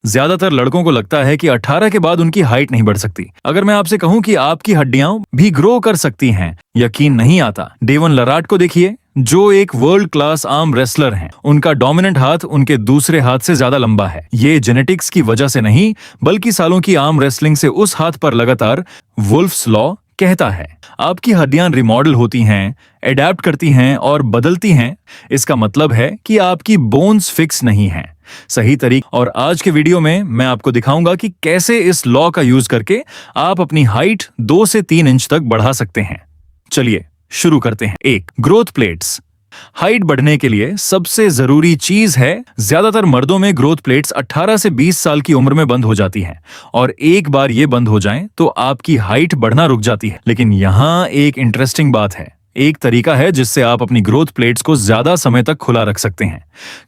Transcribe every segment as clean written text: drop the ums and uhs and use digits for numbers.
ज्यादातर लड़कों को लगता है कि 18 के बाद उनकी हाइट नहीं बढ़ सकती। अगर मैं आपसे कहूं कि आपकी हड्डियां भी ग्रो कर सकती हैं, यकीन नहीं आता। डेवन लराट को देखिए, जो एक वर्ल्ड क्लास आर्म रेसलर हैं। उनका डोमिनेंट हाथ उनके दूसरे हाथ से ज्यादा लंबा है। ये जेनेटिक्स की वजह से नहीं, बल्कि सालों की आर्म रेसलिंग से उस हाथ पर लगातार वुल्फ्स लॉ कहता है। आपकी हड्डियां रिमॉडल होती हैं, एडेप्ट करती हैं और बदलती हैं। इसका मतलब है कि आपकी बोन्स फिक्स नहीं हैं। सही तरीका। और आज के वीडियो में मैं आपको दिखाऊंगा कि कैसे इस लॉ का यूज करके आप अपनी हाइट 2 से 3 इंच तक बढ़ा सकते हैं। चलिए शुरू करते हैं। 1. Growth plates. हाइट बढ़ने के लिए सबसे जरूरी चीज है, ज्यादातर मर्दों में ग्रोथ प्लेट्स 18 से 20 साल की उम्र में बंद हो जाती हैं और एक बार ये बंद हो जाएं तो आपकी हाइट बढ़ना रुक जाती है। लेकिन यहाँ एक इंटरेस्टिंग बात है। एक तरीका है जिससे आप अपनी ग्रोथ प्लेट्स को ज्यादा समय तक खुला रख सकते हैं।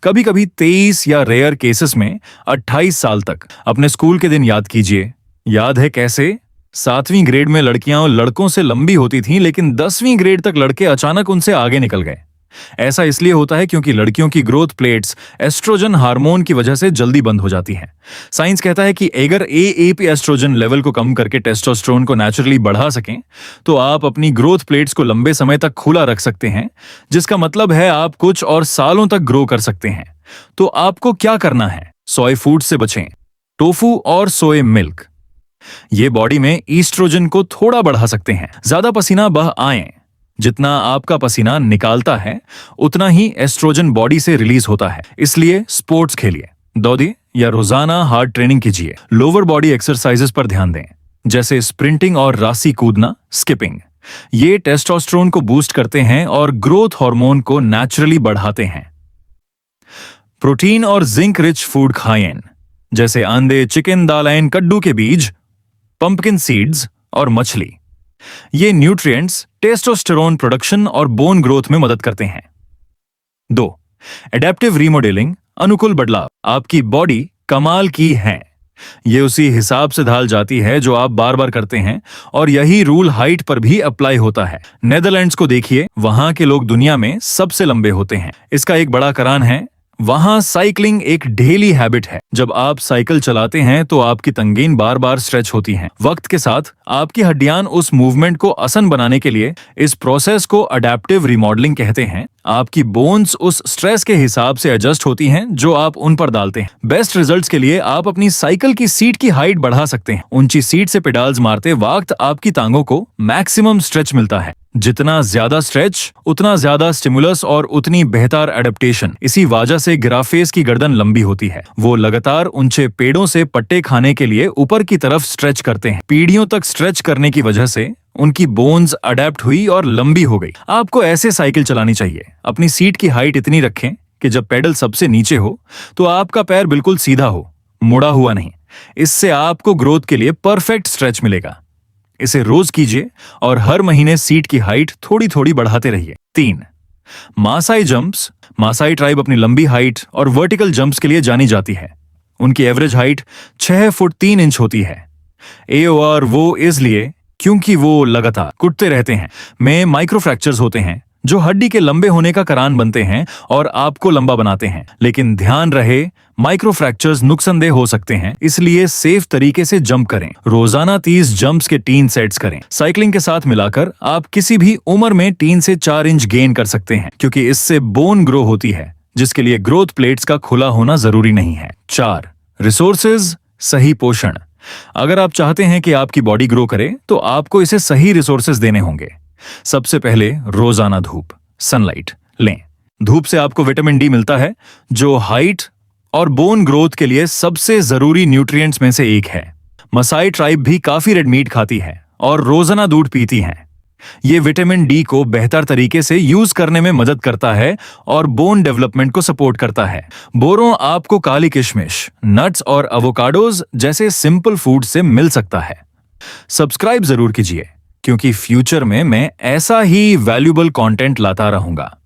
कभी कभी 23 या रेयर केसेस में 28 साल तक। अपने स्कूल के दिन याद कीजिए। याद है कैसे 7वीं ग्रेड में लड़कियां लड़कों से लंबी होती थीं, लेकिन 10वीं ग्रेड तक लड़के अचानक उनसे आगे निकल गए। ऐसा इसलिए होता है क्योंकि लड़कियों की ग्रोथ प्लेट्स एस्ट्रोजन हार्मोन की वजह से जल्दी बंद हो जाती हैं। साइंस कहता है कि अगर एएपी एस्ट्रोजन लेवल को कम करके टेस्टोस्टेरोन को नेचुरली बढ़ा सकें तो आप अपनी ग्रोथ प्लेट्स को लंबे समय तक खुला रख सकते हैं, जिसका मतलब है आप कुछ और सालों तक ग्रो कर सकते हैं। तो आपको क्या करना है? सोया फूड से बचें। टोफू और सोया मिल्क ये बॉडी में ईस्ट्रोजन को थोड़ा बढ़ा सकते हैं। ज्यादा पसीना बह आए। जितना आपका पसीना निकालता है उतना ही एस्ट्रोजन बॉडी से रिलीज होता है। इसलिए स्पोर्ट्स खेलिए, दौड़िए या रोजाना हार्ड ट्रेनिंग कीजिए। लोअर बॉडी एक्सरसाइजेस पर ध्यान दें, जैसे स्प्रिंटिंग और रासी कूदना, स्किपिंग। ये टेस्टोस्टेरोन को बूस्ट करते हैं और ग्रोथ हार्मोन को नेचुरली बढ़ाते हैं। प्रोटीन और जिंक रिच फूड खाएं, जैसे अंडे, चिकन, दालें, कद्दू के बीज, पंपकिन सीड्स और मछली। ये न्यूट्रिएंट्स टेस्टोस्टेरोन प्रोडक्शन और बोन ग्रोथ में मदद करते हैं। 2. एडेप्टिव रीमॉडलिंग, अनुकूल बदलाव। आपकी बॉडी कमाल की है। ये उसी हिसाब से ढाल जाती है जो आप बार बार करते हैं और यही रूल हाइट पर भी अप्लाई होता है। नेदरलैंड्स को देखिए, वहां के लोग दुनिया में सबसे लंबे होते हैं। इसका एक बड़ा कारण है, वहां साइकिलिंग एक डेली हैबिट है। जब आप साइकिल चलाते हैं तो आपकी तंगीन बार बार स्ट्रेच होती हैं। वक्त के साथ आपकी हड्डियां उस मूवमेंट को आसान बनाने के लिए इस प्रोसेस को अडेप्टिव रिमॉडलिंग कहते हैं। आपकी बोन्स उस स्ट्रेस के हिसाब से एडजस्ट होती हैं जो आप उन पर डालते हैं। बेस्ट रिजल्ट्स के लिए आप अपनी साइकिल की सीट की हाइट बढ़ा सकते हैं। ऊंची सीट से पेडाल्स मारते वक्त आपकी टांगों को मैक्सिमम स्ट्रेच मिलता है। जितना ज्यादा स्ट्रेच उतना ज्यादा स्टिमुलस और उतनी बेहतर एडेप्टेशन। इसी वजह से गिराफेस की गर्दन लंबी होती है। वो लगातार ऊंचे पेड़ों से पट्टे खाने के लिए ऊपर की तरफ स्ट्रेच करते हैं। पीढ़ियों तक स्ट्रेच करने की वजह से उनकी बोन्स अडेप्ट हुई और लंबी हो गई। आपको ऐसे साइकिल चलानी चाहिए। अपनी सीट की हाइट इतनी रखें कि जब पेडल सबसे नीचे हो तो आपका पैर बिल्कुल सीधा हो, मुड़ा हुआ नहीं। इससे आपको ग्रोथ के लिए परफेक्ट स्ट्रेच मिलेगा। इसे रोज कीजिए और हर महीने सीट की हाइट थोड़ी थोड़ी बढ़ाते रहिए। 3. Maasai jumps. मासाई ट्राइब अपनी लंबी हाइट और वर्टिकल जंप्स के लिए जानी जाती है। उनकी एवरेज हाइट 6 फुट 3 इंच होती है। AOR वो इसलिए क्योंकि वो लगातार कूदते रहते हैं। में माइक्रो फ्रैक्चर्स होते हैं जो हड्डी के लंबे होने का कारण बनते हैं और आपको लंबा बनाते हैं। लेकिन ध्यान रहे, माइक्रो फ्रैक्चर्स नुकसानदेह हो सकते हैं, इसलिए सेफ तरीके से जंप करें। रोजाना 30 जंप्स के 3 सेट्स करें। साइकिलिंग के साथ मिलाकर आप किसी भी उम्र में 3 से 4 इंच गेन कर सकते हैं, क्योंकि इससे बोन ग्रो होती है, जिसके लिए ग्रोथ प्लेट्स का खुला होना जरूरी नहीं है। 4. रिसोर्सेज, सही पोषण। अगर आप चाहते हैं कि आपकी बॉडी ग्रो करे तो आपको इसे सही रिसोर्सेज देने होंगे। सबसे पहले रोजाना धूप, सनलाइट लें। धूप से आपको विटामिन डी मिलता है, जो हाइट और बोन ग्रोथ के लिए सबसे जरूरी न्यूट्रिएंट्स में से एक है। मसाई ट्राइब भी काफी रेड मीट खाती है और रोजाना दूध पीती हैं। ये विटामिन डी को बेहतर तरीके से यूज करने में मदद करता है और बोन डेवलपमेंट को सपोर्ट करता है। बोरों आपको काली किशमिश, नट्स और एवोकाडोज जैसे सिंपल फूड से मिल सकता है। सब्सक्राइब जरूर कीजिए, क्योंकि फ्यूचर में मैं ऐसा ही वैल्यूएबल कंटेंट लाता रहूंगा।